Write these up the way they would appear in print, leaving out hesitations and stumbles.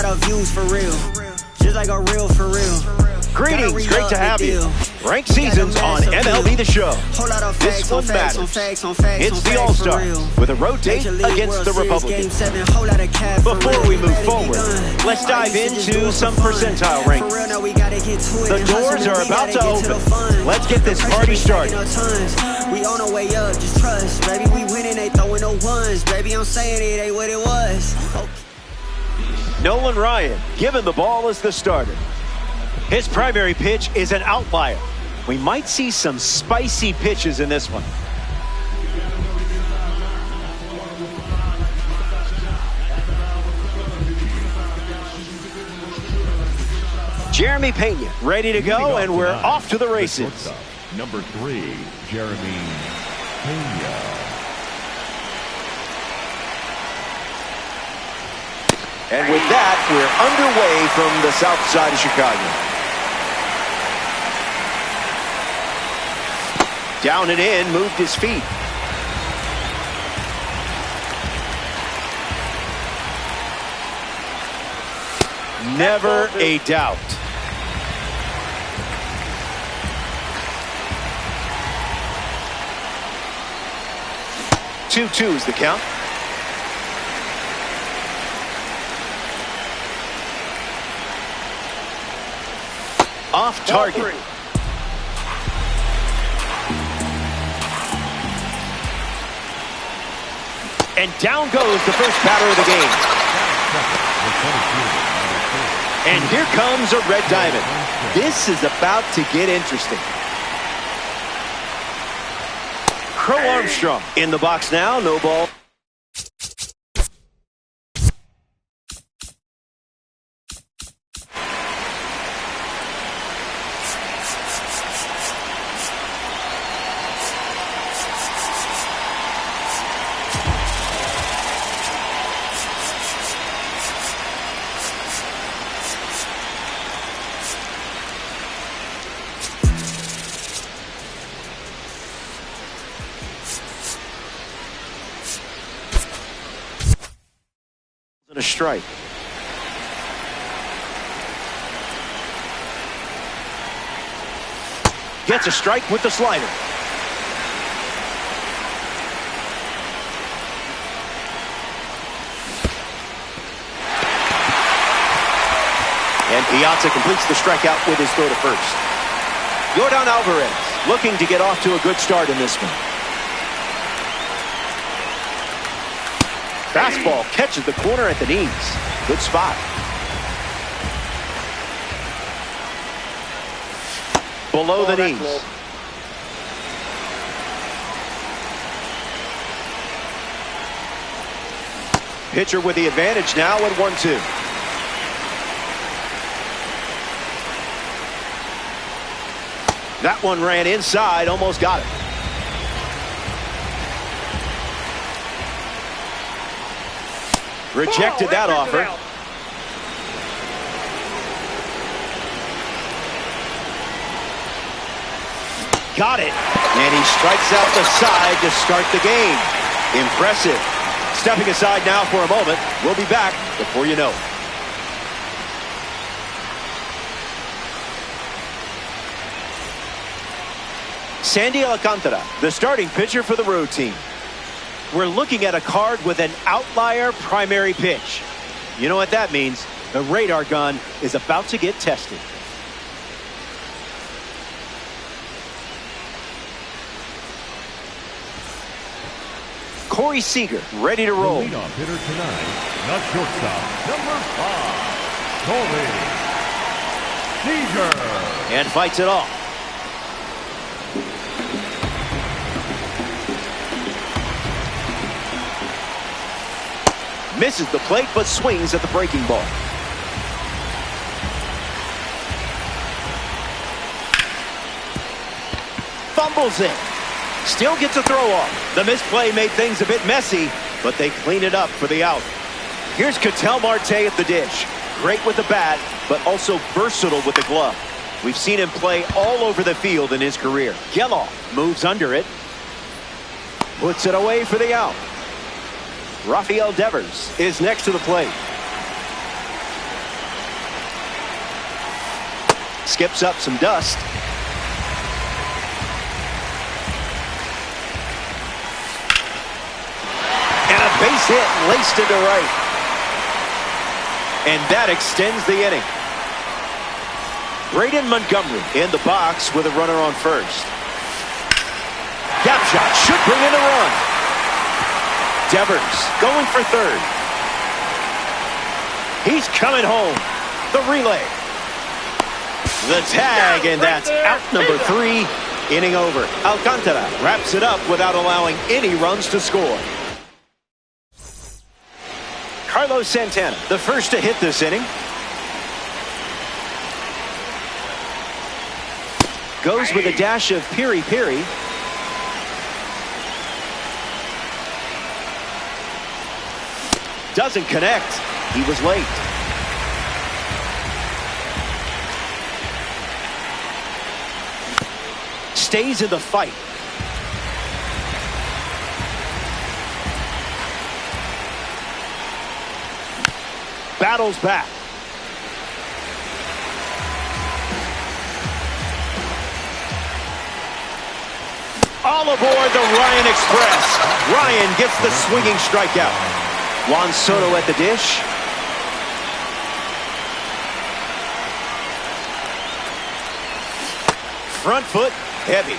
lot of views for real. Just like a real for real. Greetings, great to have you. Ranked seasons on MLB The Show. This one matters. It's the All-Star with a road date against the Republicans. Before we move forward, let's dive into some percentile rankings. The doors are about to open. Let's get this party started. We on our way up, just trust. Baby, we winning, they throwing no ones. Baby, I'm saying it ain't what it was. Nolan Ryan given the ball as the starter. His primary pitch is an outlier. We might see some spicy pitches in this one. Jeremy Pena ready to go, and we're off to the races. Number 3, Jeremy Pena. And with that, we're underway from the south side of Chicago. Down and in, moved his feet. Never a doubt. Two is the count. Off target. And down goes the first batter of the game. And here comes a red diamond. This is about to get interesting. Crow Armstrong in the box now, no ball. And a strike. Gets a strike with the slider. And Piazza completes the strikeout with his throw to first. Yordan Alvarez looking to get off to a good start in this one. Fastball catches the corner at the knees. Good spot. Below the knees. Pitcher with the advantage now at 1-2. That one ran inside, almost got it. Rejected that offer. Got it. And he strikes out the side to start the game. Impressive. Stepping aside now for a moment. We'll be back before you know it. Sandy Alcantara, the starting pitcher for the road team. We're looking at a card with an outlier primary pitch. You know what that means? The radar gun is about to get tested. Corey Seager ready to roll. The leadoff hitter tonight, the shortstop, number 5, Corey Seager. And fights it off. Misses the plate, but swings at the breaking ball. Fumbles it. Still gets a throw off. The misplay made things a bit messy, but they clean it up for the out. Here's Ketel Marte at the dish. Great with the bat, but also versatile with the glove. We've seen him play all over the field in his career. Geloff moves under it. Puts it away for the out. Rafael Devers is next to the plate. skips up some dust. And a base hit laced into right. And that extends the inning. Braden Montgomery in the box with a runner on first. Gap shot should bring in a run. Devers going for third. He's coming home. The relay. The tag, and that's out number 3. Inning over. Alcantara wraps it up without allowing any runs to score. Carlos Santana, the first to hit this inning. Goes with a dash of piri-piri. Doesn't connect. He was late. Stays in the fight. Battles back. All aboard the Ryan Express. Ryan gets the swinging strikeout. Juan Soto at the dish. Front foot, heavy.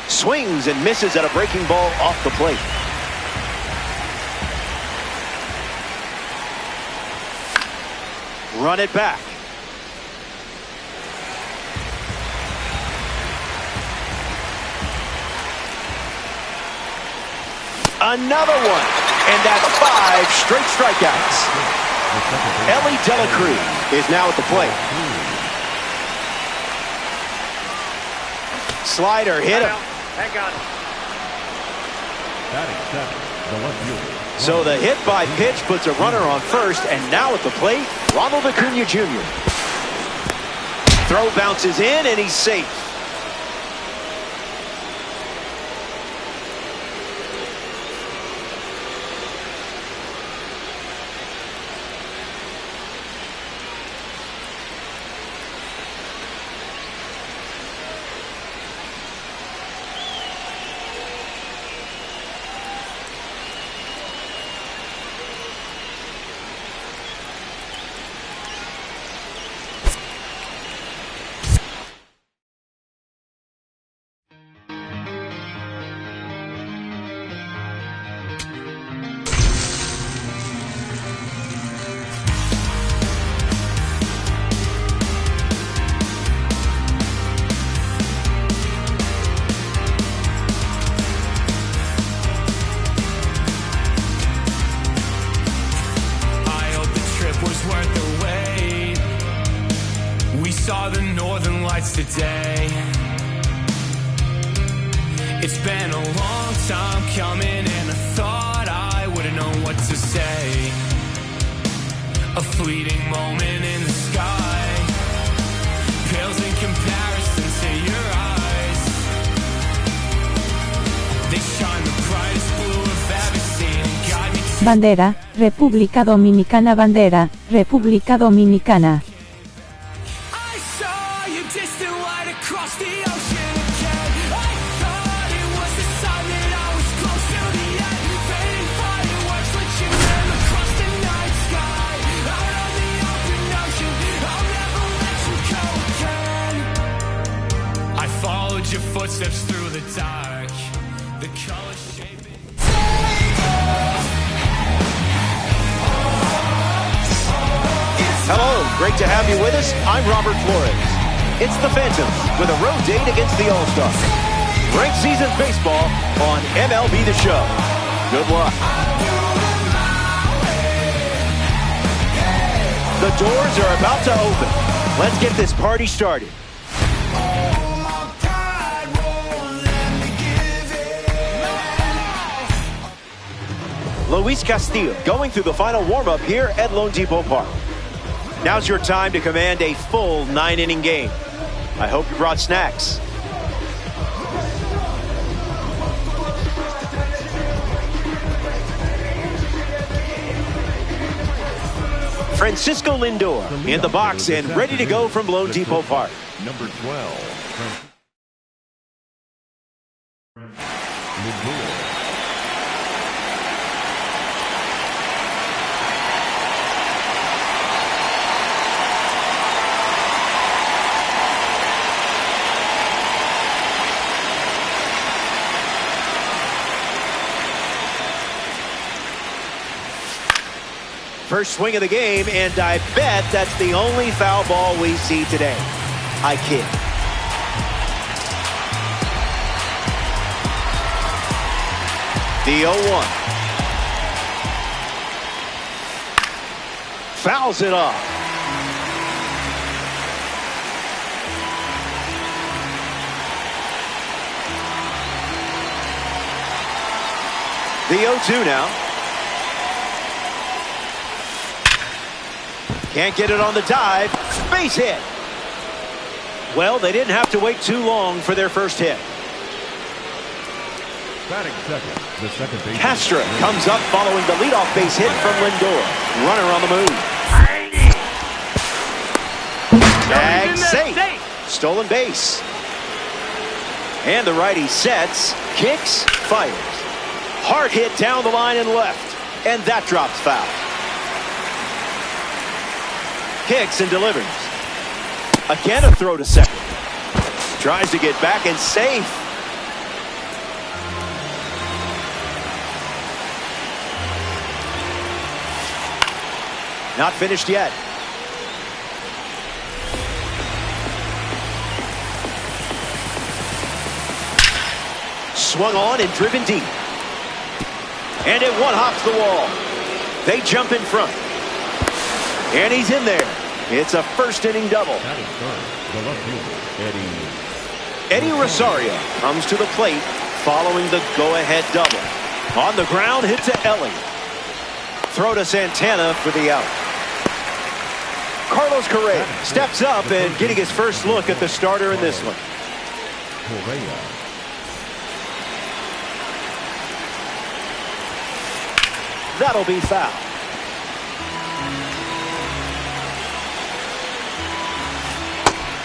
Swings and misses at a breaking ball off the plate. Run it back. Another one. And that's 5 straight strikeouts. Ellie Dela Cruz is now at the plate. Slider hit him. So the hit by pitch puts a runner on first, and now at the plate, Ronald Acuna Jr. Throw bounces in, and he's safe. Saw the northern lights today. It's been a long time coming, and I thought I wouldn't know what to say. A fleeting moment in the sky pales in comparison to your eyes. They shine the brightest blue I've ever seen and guide me to Bandera, República Dominicana. Bandera, República Dominicana. your footsteps through the dark, the color shaping. Hello, great to have you with us. I'm Robert Flores. It's the Phantoms with a road date against the All-Stars. Great season baseball on MLB The Show. Good luck. The doors are about to open. Let's get this party started. Luis Castillo going through the final warm-up here at Lone Depot Park. Now's your time to command a full 9-inning game. I hope you brought snacks. Francisco Lindor in the box and ready to go from Lone Depot Park. Number 12. Lindor. First swing of the game, and I bet that's the only foul ball we see today. I kid. The 0-1. Fouls it off. The 0-2 now. Can't get it on the dive. Base hit. Well, they didn't have to wait too long for their first hit. Batting second, the second baseman. Castro comes up following the leadoff base hit from Lindor. Runner on the move. Tag safe. Stolen base. And the righty sets, kicks, fires. Hard hit down the line and left. And that drops foul. Kicks and delivers. Again a throw to second. Tries to get back and safe. Not finished yet. Swung on and driven deep. And it one-hops the wall. They jump in front. And he's in there. It's a first-inning double. That is third, the left fielder, Eddie Rosario comes to the plate following the go-ahead double. On the ground, hit to Ellie. Throw to Santana for the out. Carlos Correa steps up and getting his first look at the starter in this one. Correa. That'll be foul.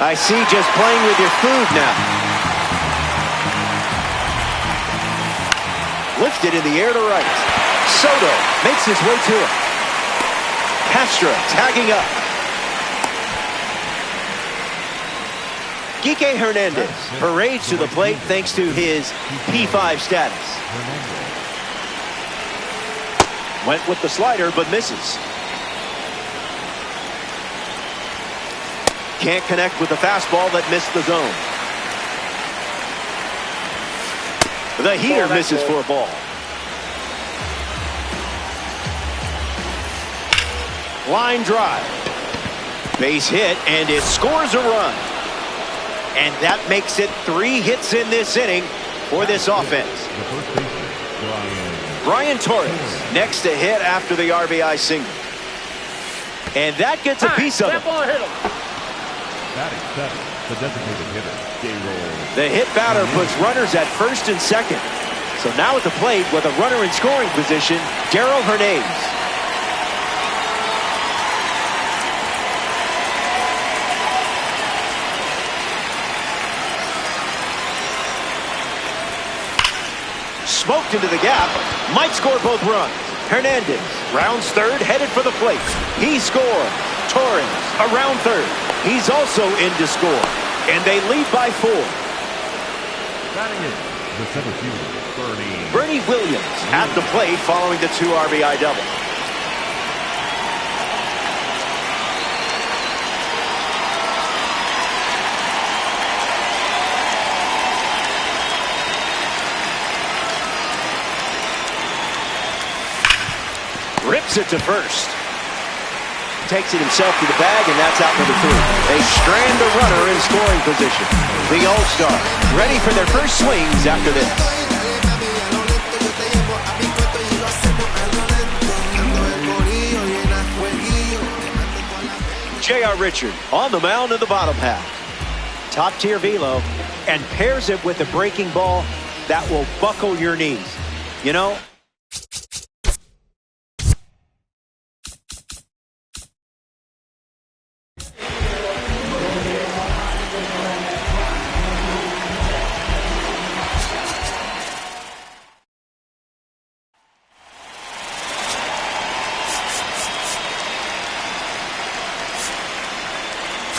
I see, just playing with your food now. Lifted in the air to right. Soto makes his way to it. Castro tagging up. Kike Hernandez parades to the plate thanks to his P5 status. Went with the slider but misses. Can't connect with the fastball that missed the zone. The heater misses for a ball. Line drive. Base hit, and it scores a run. And that makes it 3 hits in this inning for this offense. The first baseman, Brian Torres next to hit after the RBI single. And that gets a piece of it. batting seventh, the designated hitter, J-Roll. The hit batter puts runners at first and second. So now at the plate with a runner in scoring position, Darryl Hernandez. Smoked into the gap, might score both runs. Hernandez rounds third, headed for the plate. He scores. Torres around third. He's also in to score. And they lead by 4. Batting in, the center fielder, Bernie Williams at the plate following the 2 RBI double. Rips it to first. Takes it himself to the bag, and that's out number 3. They strand the runner in scoring position. The All-Star ready for their first swings after this. J.R. Richard on the mound in the bottom half. Top-tier velo, and pairs it with a breaking ball that will buckle your knees. You know,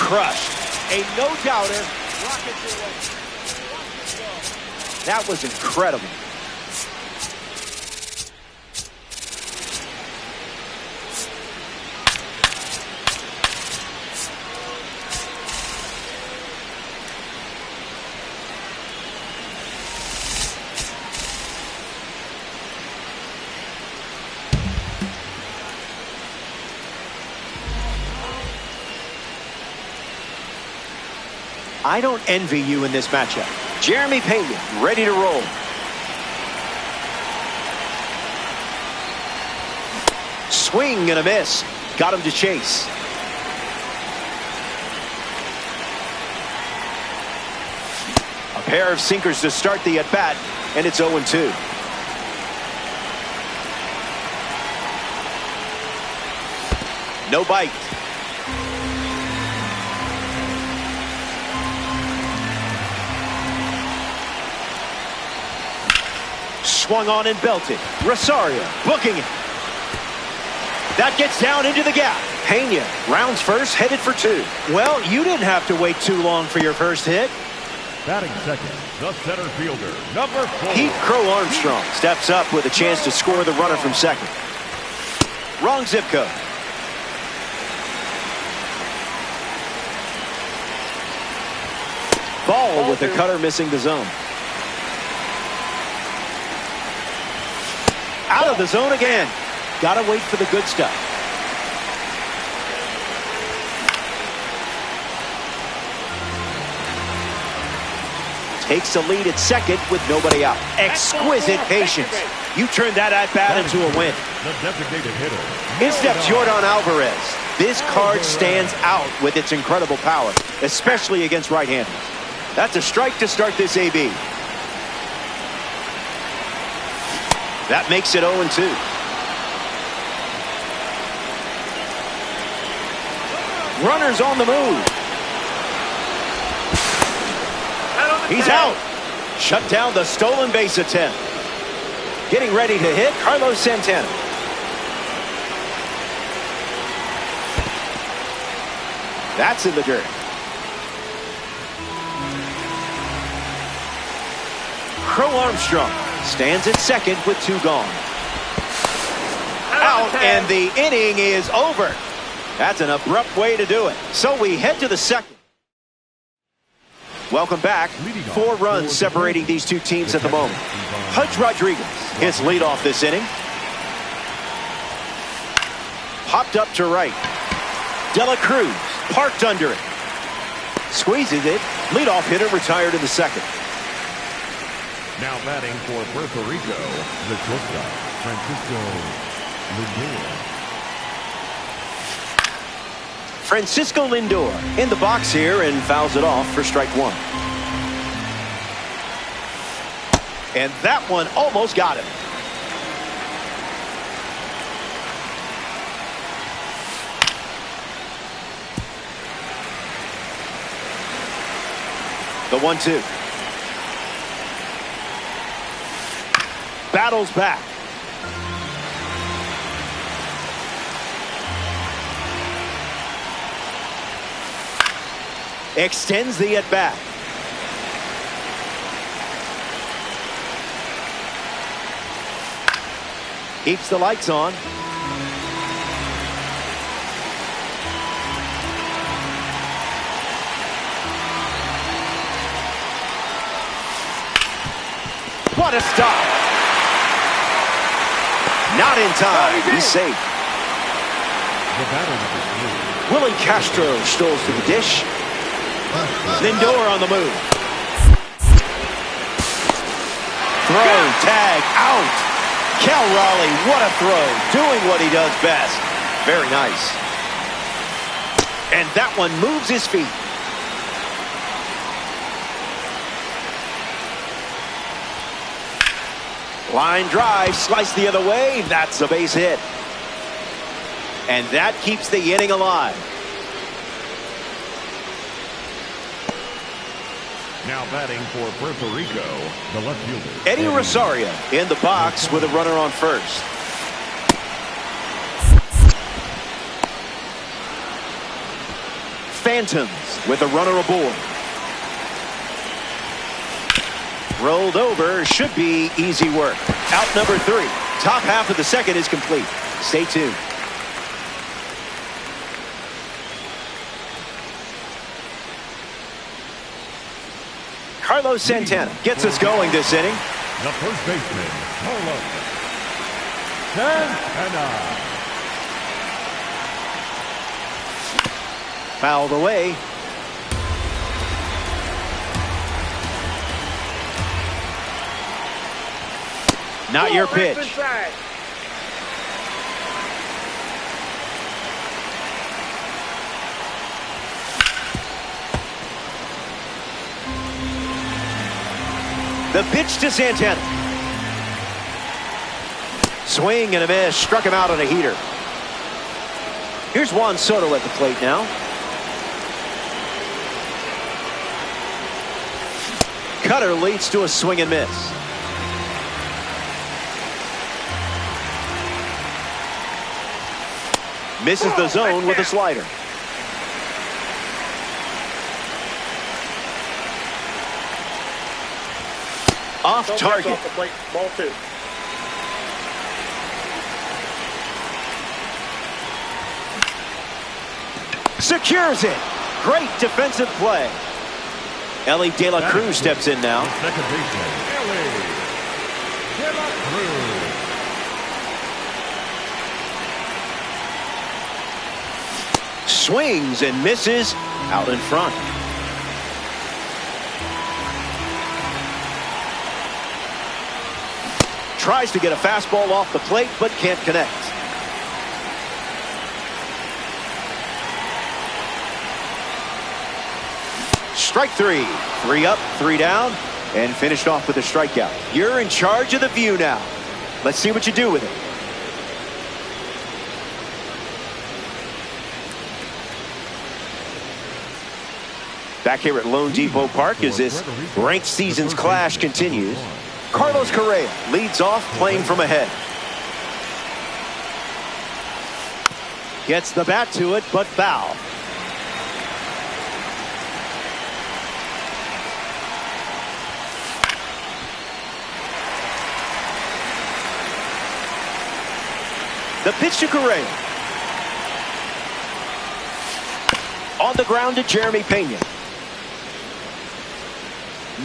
crushed. A no-doubter. Rockets away. That was incredible. I don't envy you in this matchup. Jeremy Pena, ready to roll. Swing and a miss. Got him to chase. A pair of sinkers to start the at-bat, and it's 0-2. No bite. Swung on and belted. Rosario booking it. That gets down into the gap. Pena rounds first, headed for 2. Well, you didn't have to wait too long for your first hit. Batting second, the center fielder, number 4. Heath Crow Armstrong steps up with a chance to score the runner from second. Wrong zip code. Ball with the cutter missing the zone. Out of the zone again. Gotta wait for the good stuff. Takes the lead at second with nobody out. Exquisite patience. You turned that at-bat into a win. The designated hitter. In steps Jordan Alvarez. This card stands out with its incredible power, especially against right-handers. That's a strike to start this AB. That makes it 0-2. Runners on the move. He's out. Shut down the stolen base attempt. Getting ready to hit, Carlos Santana. That's in the dirt. Crow Armstrong stands at second with 2 gone. Out, and the inning is over. That's an abrupt way to do it. So we head to the second. Welcome back. 4 runs separating these two teams at the moment. Pudge Rodriguez hits leadoff this inning. Popped up to right. De La Cruz parked under it. Squeezes it. Leadoff hitter retired in the second. Now batting for Puerto Rico, the shortstop, Francisco Lindor. Francisco Lindor in the box here and fouls it off for strike 1. And that one almost got him. The 1-2. Battles back. Extends the at-bat. Keeps the lights on. What a stop. Not in time. He's safe. The batter number 3. Willie Castro strolls to the dish. Lindor on the move. Throw, tag, out. Cal Raleigh, what a throw. Doing what he does best. Very nice. And that one moves his feet. Line drive, slice the other way. That's a base hit. And that keeps the inning alive. Now batting for Puerto Rico, the left fielder, Eddie Rosario in the box with a runner on first. Phantoms with a runner aboard. Rolled over, should be easy work. Out number 3. Top half of the second is complete. Stay tuned. Carlos Santana gets us going this inning. The first baseman, Carlos Santana. Fouled away. Not your pitch. The pitch to Santana. Swing and a miss. Struck him out on a heater. Here's Juan Soto at the plate now. Cutter leads to a swing and miss. Misses the zone with a slider. Off target. Off the plate. Ball 2. Secures it. Great defensive play. Ellie De La Cruz steps in now. Second baseman, Ellie De La Cruz. Swings and misses out in front. Tries to get a fastball off the plate, but can't connect. Strike 3. 3 up, 3 down, and finished off with a strikeout. You're in charge of the view now. Let's see what you do with it. Back here at Lone Depot Park as this ranked season's clash continues. Carlos Correa leads off, playing from ahead. Gets the bat to it, but foul. The pitch to Correa. On the ground to Jeremy Pena.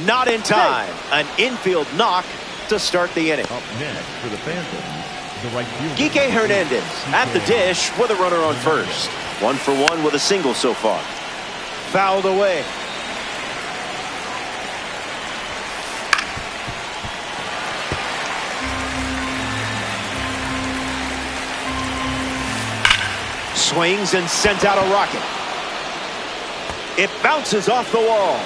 Not in time. An infield knock to start the inning. Up next for the Phantoms, the right fielder, Kike Hernandez at the dish with a runner on first. 1 for 1 with a single so far. Fouled away. Swings and sent out a rocket. It bounces off the wall.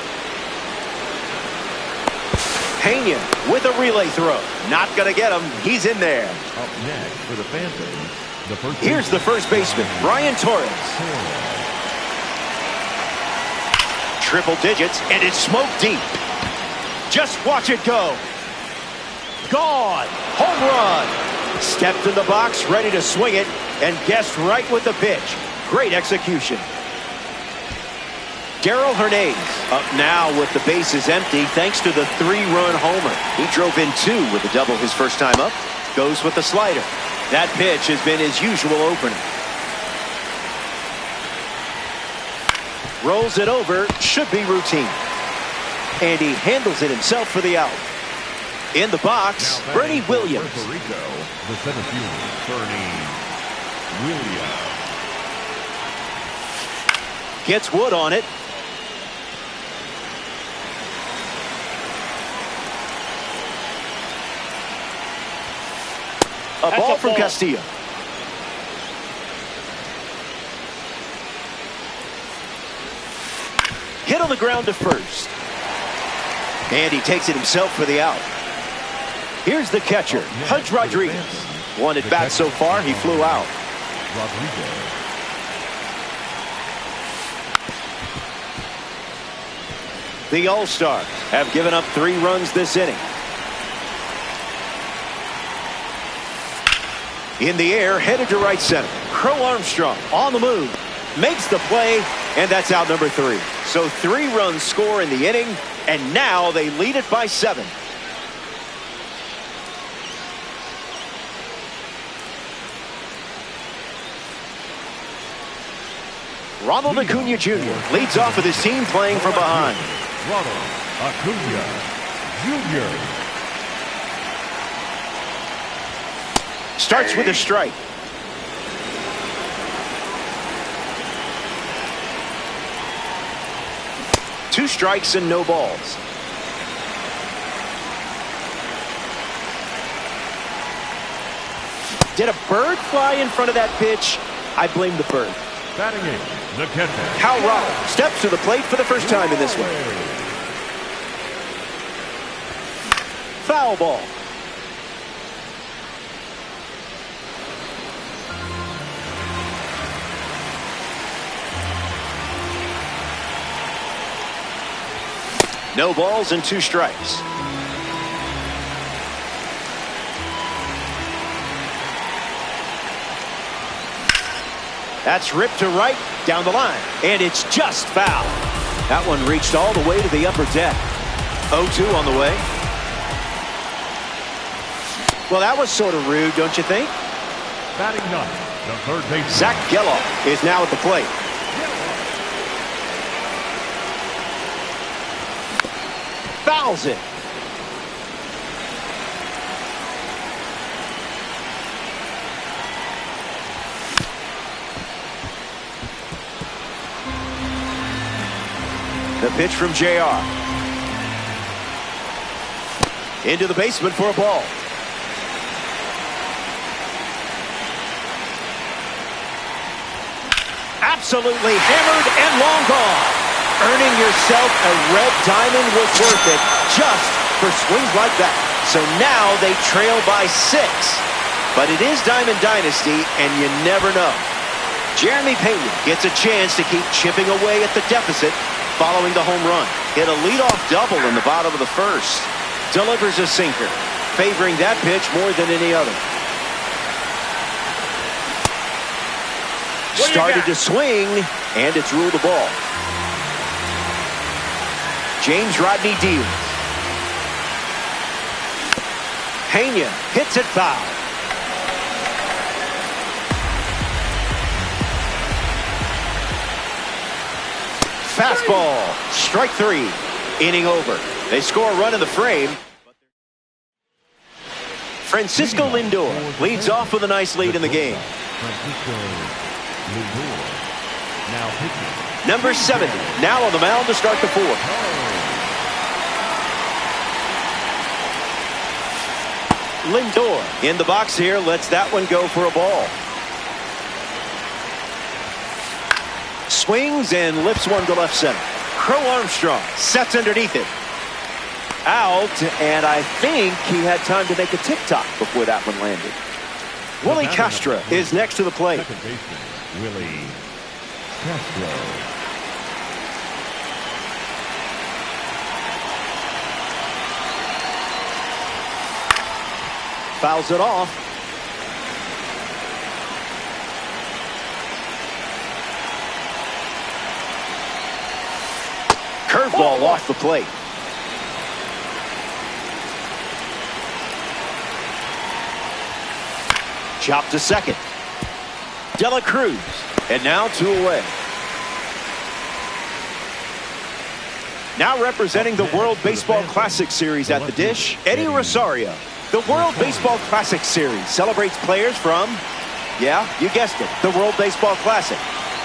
Pena with a relay throw. Not going to get him. He's in there. Up next for the Phantoms, the first Here's the first baseman, Brian Torres. Triple digits, and it's smoked deep. Just watch it go. Gone. Home run. Stepped in the box, ready to swing it, and guessed right with the pitch. Great execution. Darrell Hernandez up now with the bases empty thanks to the 3-run homer. He drove in 2 with a double his first time up. Goes with the slider. That pitch has been his usual opener. Rolls it over. Should be routine. And he handles it himself for the out. In the box, Bernie Williams. Puerto Rico, the center fielder, Bernie Williams. Gets Wood on it. A ball from Castillo. Hit on the ground to first. And he takes it himself for the out. Here's the catcher, Pudge Rodriguez. 1 at bat so far, he flew out. Rodriguez. The All-Stars have given up 3 runs this inning. In the air, headed to right center. Crow Armstrong on the move. makes the play, and that's out number 3. So 3-run score in the inning, and now they lead it by 7. Ronald Acuna Jr. leads off with his team playing from behind. Ronald Acuna Jr. Starts with a strike. Two strikes and no balls. Did a bird fly in front of that pitch? I blame the bird. Batting in the catcher. Cal Raleigh steps to the plate for the first time in this one. Foul ball. No balls and 2 strikes. That's ripped to right, down the line, and it's just foul. That one reached all the way to the upper deck. 0-2 on the way. Well, that was sort of rude, don't you think? Batting ninth, the third baseman. Zach Geloff is now at the plate. Fouls it. The pitch from JR. Into the basement for a ball. Absolutely hammered and long gone. Earning yourself a red diamond was worth it just for swings like that. So now they trail by 6. But it is Diamond Dynasty, and you never know. Jeremy Pena gets a chance to keep chipping away at the deficit following the home run. Hit a leadoff double in the bottom of the first. Delivers a sinker, favoring that pitch more than any other. Started to swing, and it's ruled a ball. James Rodney deals. Pena hits it foul. Fastball, strike 3, inning over. They score a run in the frame. Francisco Lindor leads off with a nice lead in the game. Number 70 now on the mound to start the 4th. Lindor in the box here, lets that one go for a ball. Swings and lifts one to left center. Crow Armstrong sets underneath it. Out, and I think he had time to make a tick-tock before that one landed. Willie Castro is next to the plate. Second baseman, Willie Castro. Fouls it off. Curveball off the plate. Chop to second. Dela Cruz. And now 2 away. Now representing the World Baseball Classic Series at the dish, Eddie Rosario. The World Baseball Classic Series celebrates players from, yeah, you guessed it, the World Baseball Classic.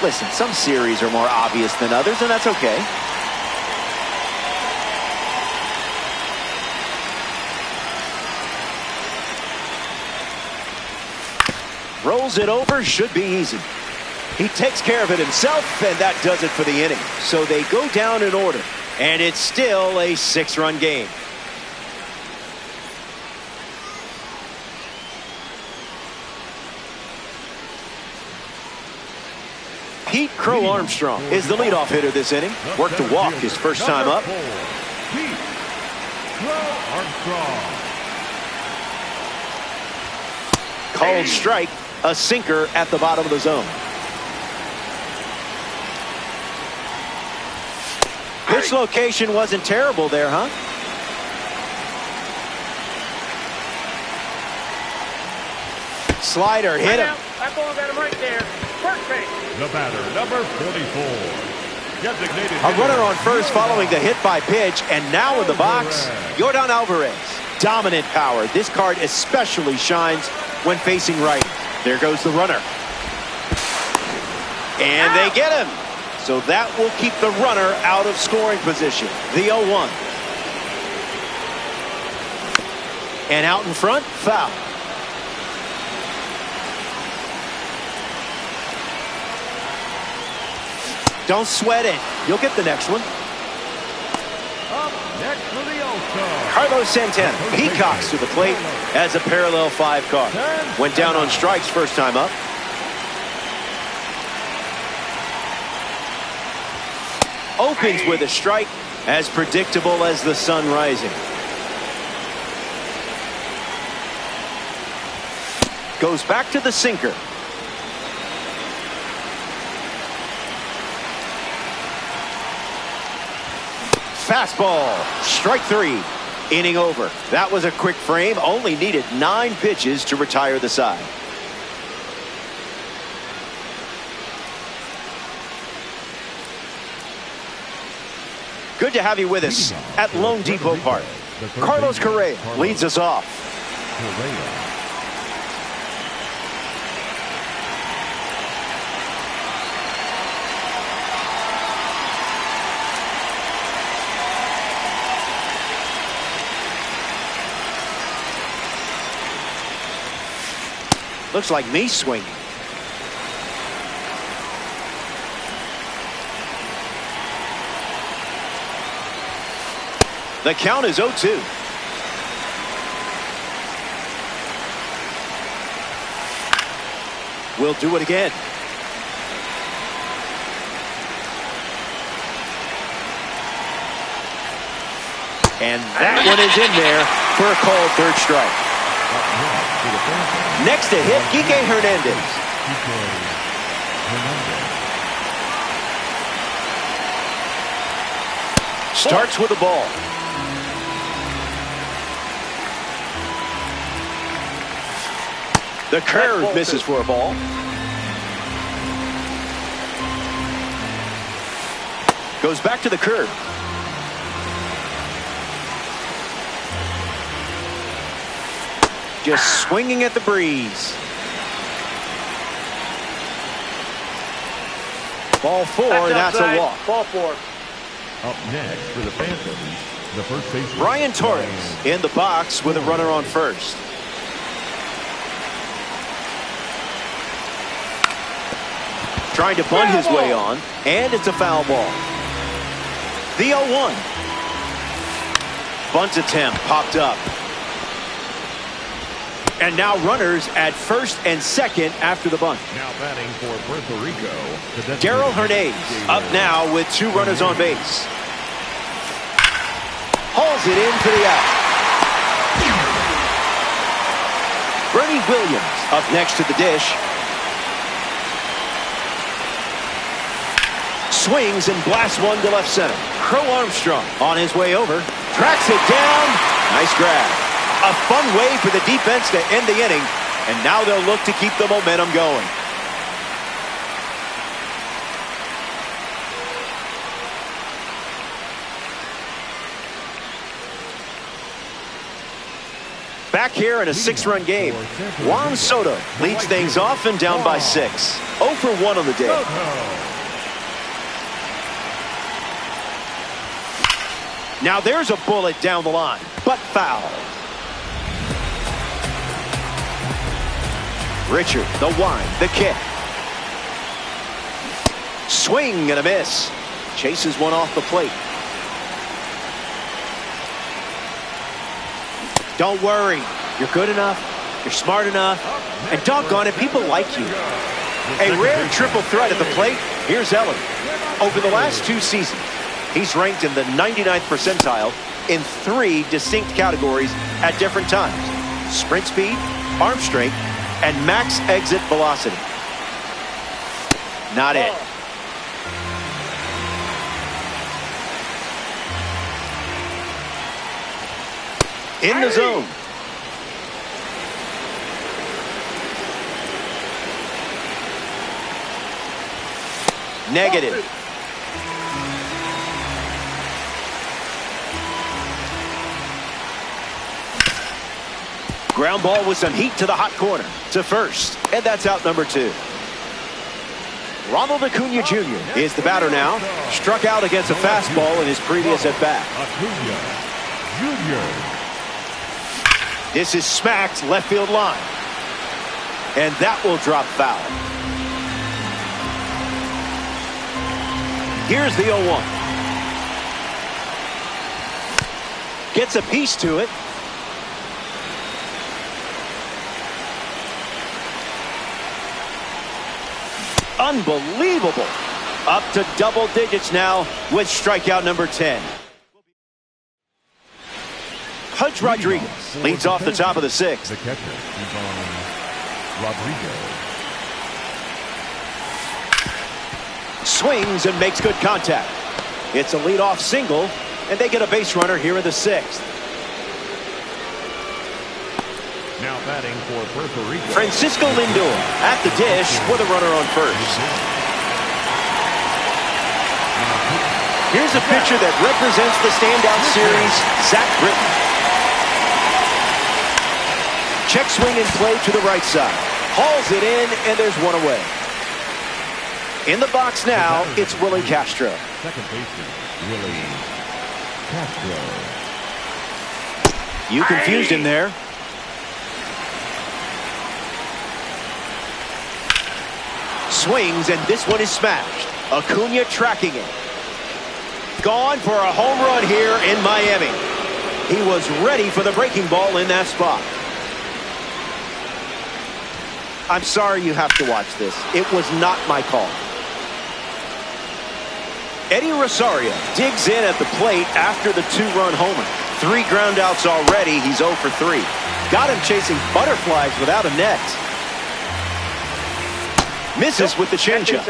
Listen, some series are more obvious than others, and that's okay. Rolls it over, should be easy. He takes care of it himself, and that does it for the inning. So they go down in order, and it's still a 6-run game. Pete Crow Armstrong is the leadoff hitter this inning. Worked to walk his first time up. Pete Crow Armstrong. Called strike, a sinker at the bottom of the zone. Pitch location wasn't terrible there, huh? Slider hit him. That ball got him right there. First base. The batter, number 44. Designated A runner on first following the hit by pitch, and now in the box, Yordan Alvarez. Dominant power. This card especially shines when facing right. There goes the runner. And they get him. So that will keep the runner out of scoring position. The 0-1. And out in front, foul. Don't sweat it. You'll get the next one. Up next for the All-Star. Carlos Santana peacocks to the plate as a parallel 5 card. Went down on strikes first time up. Opens with a strike, as predictable as the sun rising. Goes back to the sinker. Fastball, strike 3, inning over. That was a quick frame, only needed 9 pitches to retire the side. Good to have you with us at Lone Depot Park. Carlos Correa leads us off. Looks like me swinging. The count is 0-2. We'll do it again. And that one is in there for a called third strike. Next to hit, Kike Hernandez. Starts with the ball. The curve misses for a ball. Goes back to the curve. Just swinging at the breeze. Ball 4, that's a walk. Ball 4. Up next for the Panthers, the first baseman, Brian Torres in the box with a runner on first. Trying to bunt his way on, and it's a foul ball. The 0-1. Bunt attempt popped up. And now runners at first and second after the bunt. now batting for Puerto Rico. Darrell Hernandez up now with 2 runners on base. Hauls it in for the out. Bernie Williams up next to the dish. Swings and blasts one to left center. Crow Armstrong on his way over. Tracks it down. Nice grab. A fun way for the defense to end the inning. And now they'll look to keep the momentum going. Back here in a 6-run game, Juan Soto leads things off and down by 6. 0 for 1 on the day. Now there's a bullet down the line, but foul. Richard, the wind, the kick. Swing and a miss. Chases one off the plate. Don't worry. You're good enough. You're smart enough. And doggone it, people like you. A rare triple threat at the plate. Here's Ellen. Over the last 2 seasons, he's ranked in the 99th percentile in 3 distinct categories at different times. Sprint speed, arm strength, and max exit velocity. Not it. In the zone. Negative. Ground ball with some heat to the hot corner. To first. And that's out number 2. Ronald Acuna Jr. is the batter now. Struck out against a fastball in his previous at-bat. Acuna Jr. This is smacked left field line. And that will drop foul. Here's the 0-1. Gets a piece to it. Unbelievable. Up to double digits now with strikeout number 10. Pudge Rodriguez leads off the top of the 6th. The catcher is on Rodriguez. Swings and makes good contact. It's a leadoff single, and they get a base runner here in the 6th. Now batting for Puerto Rico. Francisco Lindor at the dish with a runner on first. Here's a pitcher that represents the standout series, Zach Britton. Check swing and play to the right side. Hauls it in, and there's one away. In the box now, it's Willie Castro. Second baseman, Willie Castro. You confused him there. Swings, and this one is smashed. Acuna tracking it. Gone for a home run here in Miami. He was ready for the breaking ball in that spot. I'm sorry you have to watch this. It was not my call. Eddie Rosario digs in at the plate after the 2-run homer. 3 groundouts already. He's 0 for 3. Got him chasing butterflies without a net. Misses with the changeup.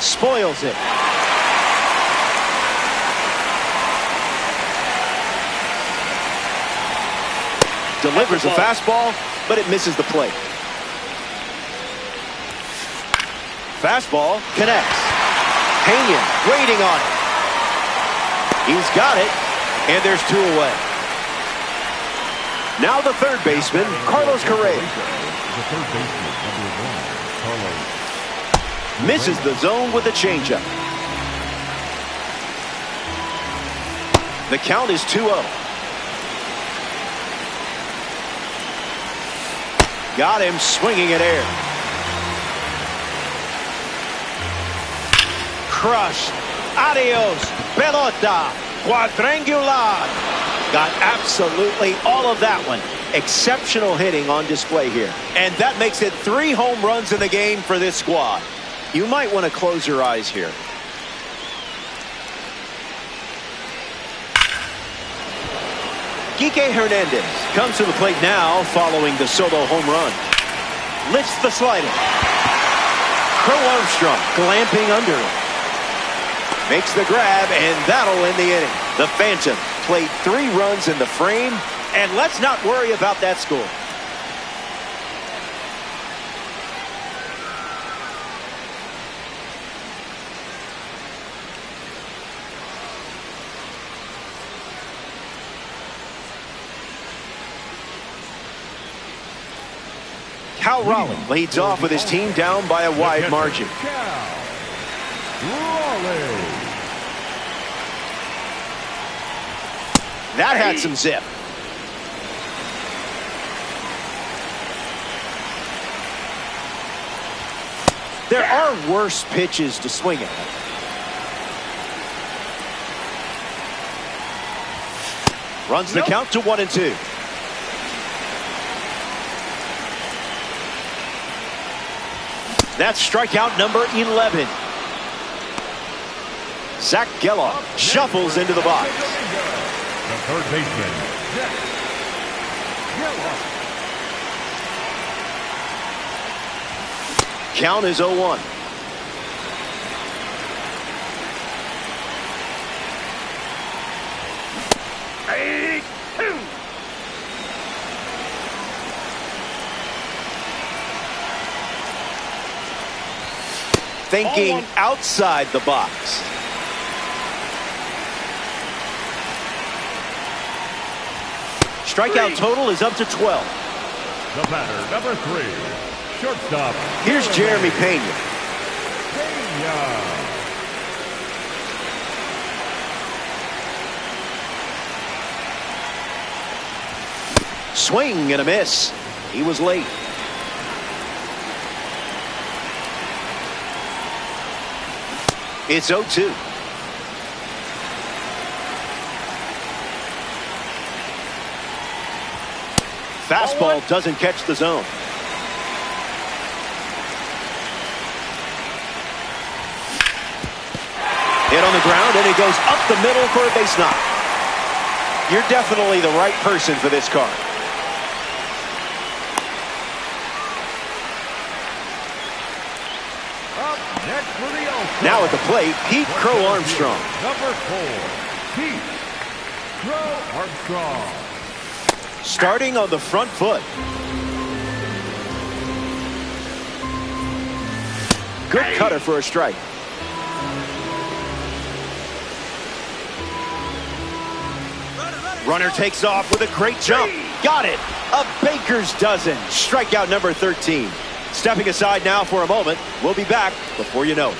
Spoils it. Delivers a fastball, but it misses the plate. Fastball connects. Pena waiting on it. He's got it, and there's 2 away. Now the third baseman, Carlos Correa. The third baseman, number 1, Carlos. Misses the zone with a changeup. The count is 2-0. Got him swinging at air. Crushed. Adios. Pelota. Quadrangular. Got absolutely all of that one. Exceptional hitting on display here. And that makes it 3 home runs in the game for this squad. You might want to close your eyes here. Kike Hernandez comes to the plate now following the solo home run. Lifts the slider. Crow Armstrong glamping under it. Makes the grab, and that'll end the inning. The Phantom played 3 runs in the frame, and let's not worry about that score. Cal Raleigh leads off with his team down by a wide margin. That had some zip. There are worse pitches to swing at. Runs the count to 1-2. That's strikeout number 11. Zach Geloff shuffles into the box. The third baseman, Zach Geloff. Count is 0-1. thinking outside the box. Strikeout total is up to 12. The batter, number 3, shortstop. Here's Jeremy Pena. Swing and a miss. He was late. It's 0-2. Fastball doesn't catch the zone. Hit on the ground, and it goes up the middle for a base knock. You're definitely the right person for this card. Up next for the All-Star. Now at the plate, Pete Crow Armstrong. Number 4, Pete Crow Armstrong. Starting on the front foot. Good cutter for a strike. Runner takes off with a great jump. Got it. A baker's dozen. Strikeout number 13. Stepping aside now for a moment. We'll be back before you know it.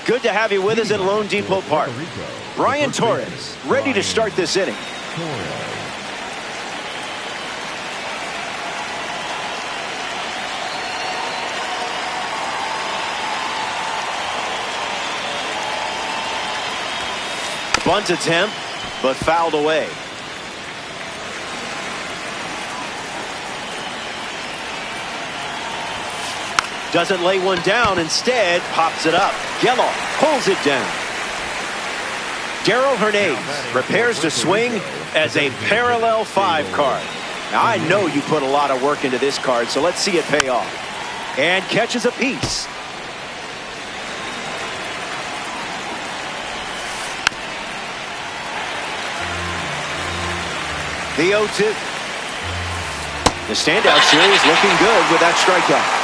Good to have you with us at Lone Depot Park. Brian Torres, ready to start this inning. Bunt attempt, but fouled away. Doesn't lay one down, instead pops it up. Geloff pulls it down. Darrell Hernandez prepares to swing as a parallel 5 card. Now I know you put a lot of work into this card, so let's see it pay off. And catches a piece. The 0-2. The standout series looking good with that strikeout.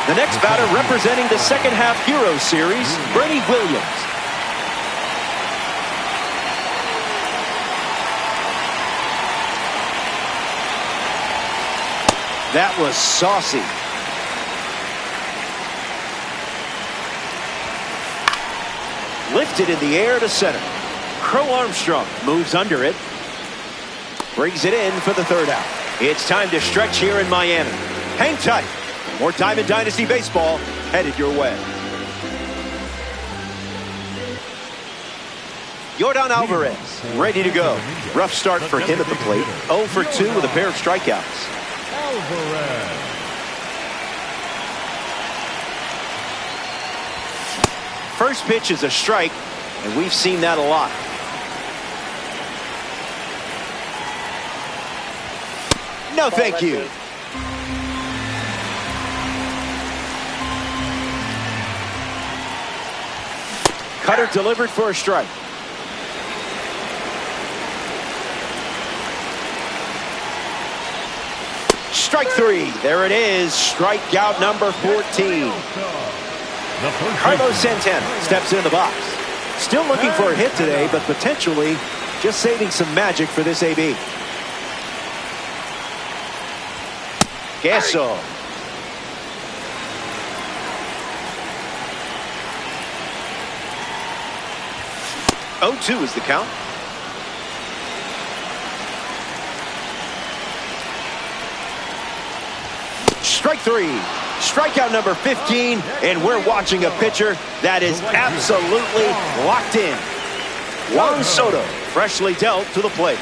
The next batter representing the second half Hero Series, Bernie Williams. That was saucy. Lifted in the air to center. Crow Armstrong moves under it. Brings it in for the third out. It's time to stretch here in Miami. Hang tight. More time in Dynasty Baseball headed your way. Yordan Alvarez ready to go. Rough start for him at the plate. 0 for 2 with a pair of strikeouts. Alvarez. First pitch is a strike, and we've seen that a lot. No, thank you. Cutter delivered for a strike. Strike 3. There it is. Strikeout number 14. Carlos Santana steps in the box. Still looking for a hit today, but potentially just saving some magic for this AB. Queso. Oh, 2 is the count. Strike 3. Strikeout number 15, and we're watching a pitcher that is absolutely locked in. Juan Soto, freshly dealt to the plate.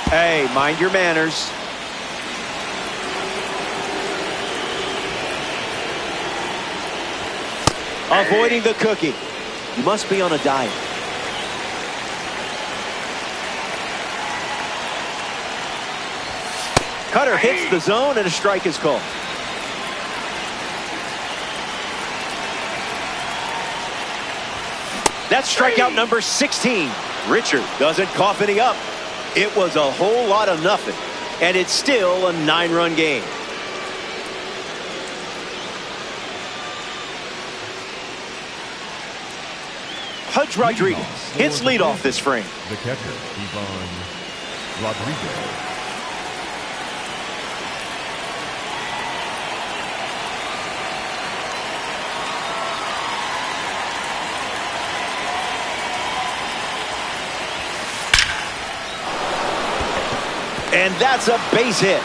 Hey, mind your manners. Avoiding the cookie. You must be on a diet. Cutter hits the zone and a strike is called. That's strikeout number 16. Richard doesn't cough any up. It was a whole lot of nothing, and it's still a 9-run game. Pudge Rodriguez hits leadoff this frame. The catcher, Ivan Rodriguez. And that's a base hit.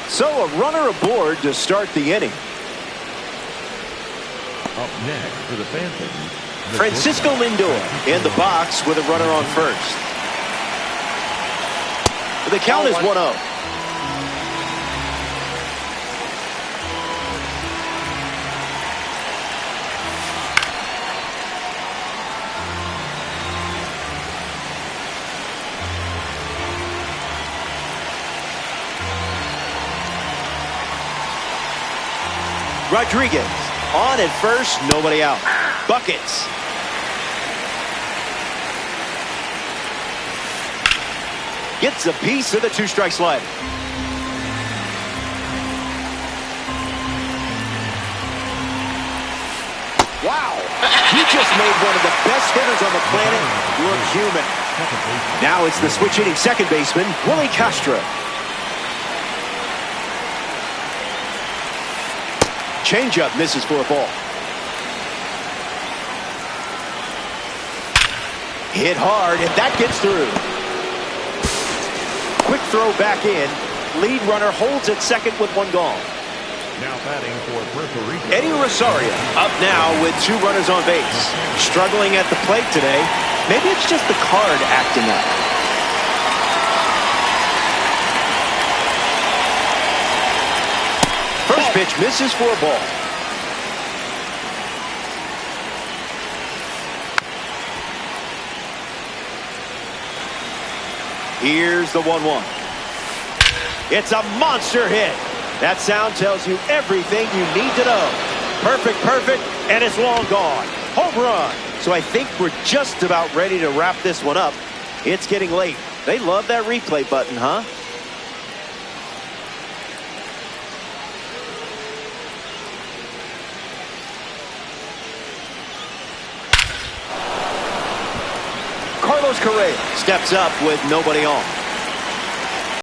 So a runner aboard to start the inning. Up next for the Phantoms, Francisco Lindor in the box with a runner on first. The count is 1-0. Rodriguez on at first, nobody out. Buckets. Gets a piece of the 2-strike slide. Wow. He just made one of the best hitters on the planet look human. Now it's the switch hitting second baseman, Willie Castro. Changeup misses for a ball. Hit hard, and that gets through. Quick throw back in. Lead runner holds at second with one gone. now batting for Puerto Rico. Eddie Rosario up now with 2 runners on base. Struggling at the plate today. Maybe it's just the card acting up. First pitch misses for a ball. Here's the 1-1. It's a monster hit. That sound tells you everything you need to know. Perfect, perfect, and it's long gone. Home run. So I think we're just about ready to wrap this one up. It's getting late. They love that replay button, huh? Carlos Correa steps up with nobody on.